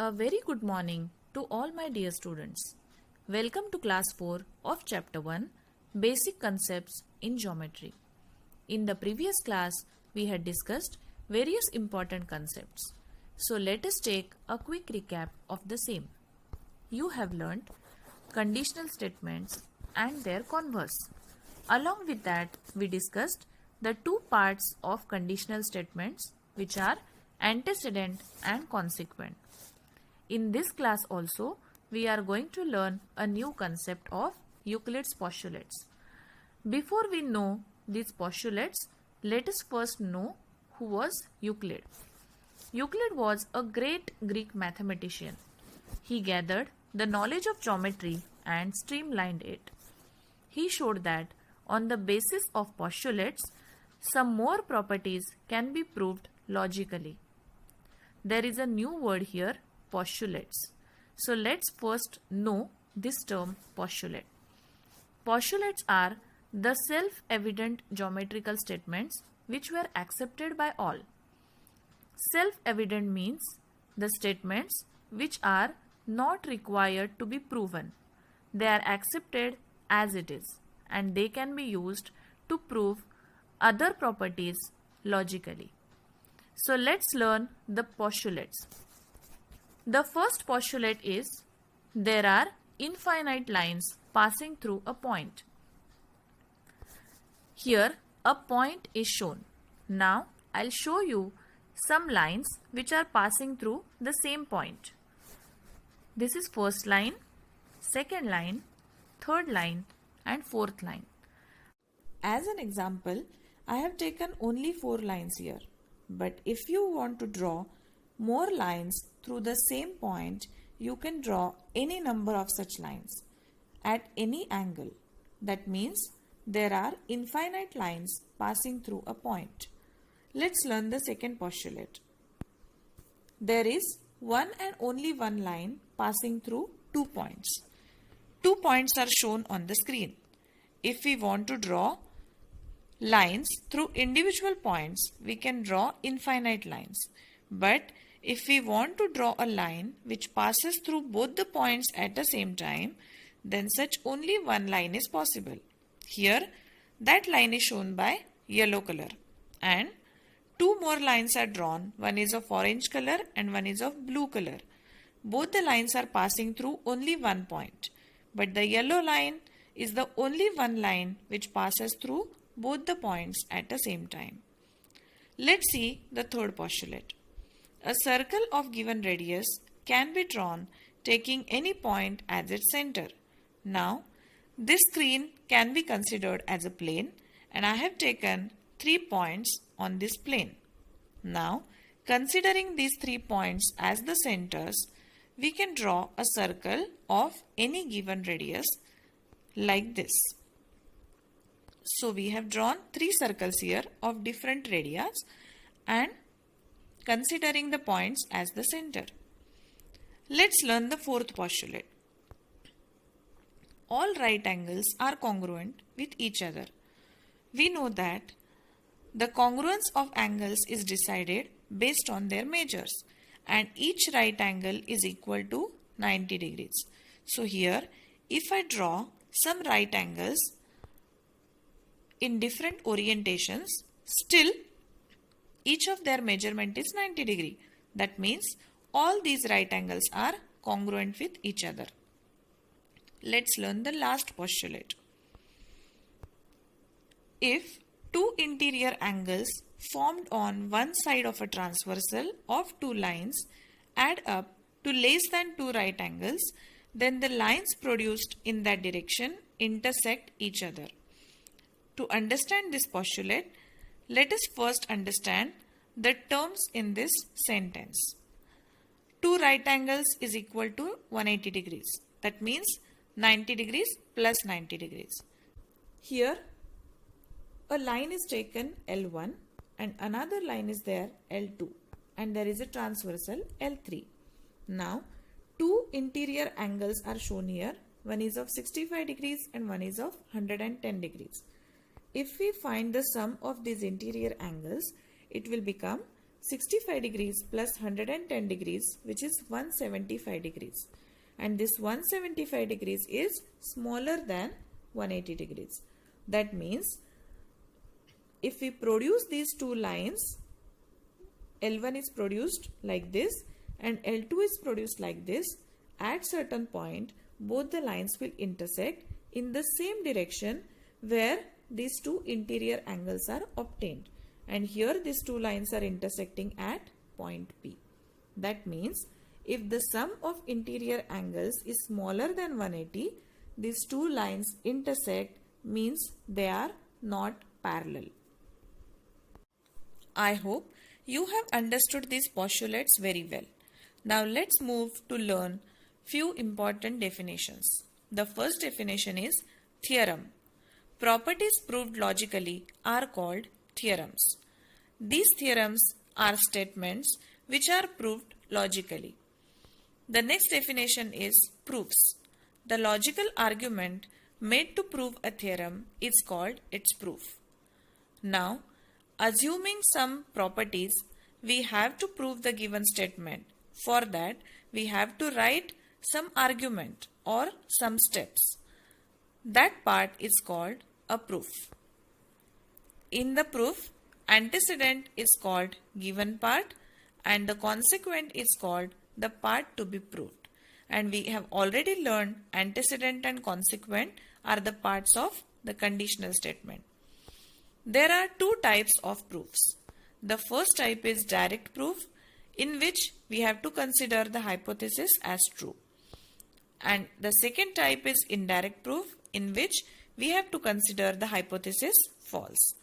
A very good morning to all my dear students. Welcome to class 4 of chapter 1 Basic Concepts in Geometry. In the previous class, we had discussed various important concepts. So let us take a quick recap of the same. You have learnt conditional statements and their converse. Along with that, we discussed the two parts of conditional statements, which are antecedent and consequent. In this class also, we are going to learn a new concept of Euclid's postulates. Before we know these postulates, let us first know who was Euclid. Euclid was a great Greek mathematician. He gathered the knowledge of geometry and streamlined it. He showed that on the basis of postulates, some more properties can be proved logically. There is a new word here, postulates. So let's first know this term postulate. Postulates are the self-evident geometrical statements which were accepted by all. Self-evident means the statements which are not required to be proven. They are accepted as it is and they can be used to prove other properties logically. So let's learn the postulates. The first postulate is there are infinite lines passing through a point. Here a point is shown. Now I'll show you some lines which are passing through the same point. This is first line, second line, third line and fourth line. As an example, I have taken only 4 lines here. But if you want to draw more lines through the same point, you can draw any number of such lines at any angle. That means there are infinite lines passing through a point. Let's learn the second postulate. There is one and only one line passing through 2 points. 2 points are shown on the screen. If we want to draw lines through individual points, we can draw infinite lines. But if we want to draw a line which passes through both the points at the same time, then such only one line is possible. Here, that line is shown by yellow color. And 2 more lines are drawn. One is of orange color and one is of blue color. Both the lines are passing through only one point. But the yellow line is the only one line which passes through both the points at the same time. Let's see the third postulate. A circle of given radius can be drawn taking any point as its center. Now, this screen can be considered as a plane and I have taken 3 points on this plane. Now, considering these 3 points as the centers, we can draw a circle of any given radius like this. So we have drawn 3 circles here of different radius and considering the points as the center. Let's learn the fourth postulate. All right angles are congruent with each other. We know that the congruence of angles is decided based on their measures and each right angle is equal to 90 degrees. So here if I draw some right angles in different orientations, still each of their measurement is 90 degree. That means all these right angles are congruent with each other. Let's learn the last postulate. If 2 interior angles formed on one side of a transversal of 2 lines add up to less than 2 right angles, then the lines produced in that direction intersect each other. To understand this postulate, let us first understand the terms in this sentence. 2 right angles is equal to 180 degrees. That means 90 degrees plus 90 degrees. Here, a line is taken L1 and another line is there L2 and there is a transversal L3. Now, 2 interior angles are shown here. One is of 65 degrees and one is of 110 degrees. If we find the sum of these interior angles, it will become 65 degrees plus 110 degrees, which is 175 degrees. And this 175 degrees is smaller than 180 degrees. That means if we produce these two lines, L1 is produced like this and L2 is produced like this, at certain point both the lines will intersect in the same direction where these two interior angles are obtained. And here these two lines are intersecting at point P. That means if the sum of interior angles is smaller than 180, these two lines intersect means they are not parallel. I hope you have understood these postulates very well. Now let's move to learn few important definitions. The first definition is theorem. Properties proved logically are called theorems. These theorems are statements which are proved logically. The next definition is proofs. The logical argument made to prove a theorem is called its proof. Now, assuming some properties, we have to prove the given statement. For that, we have to write some argument or some steps. That part is called a proof. In the proof, antecedent is called given part and the consequent is called the part to be proved. And we have already learned antecedent and consequent are the parts of the conditional statement. There are two types of proofs. The first type is direct proof, in which we have to consider the hypothesis as true. And the second type is indirect proof, in which we have to consider the hypothesis false.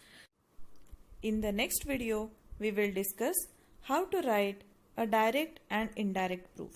In the next video, we will discuss how to write a direct and indirect proof.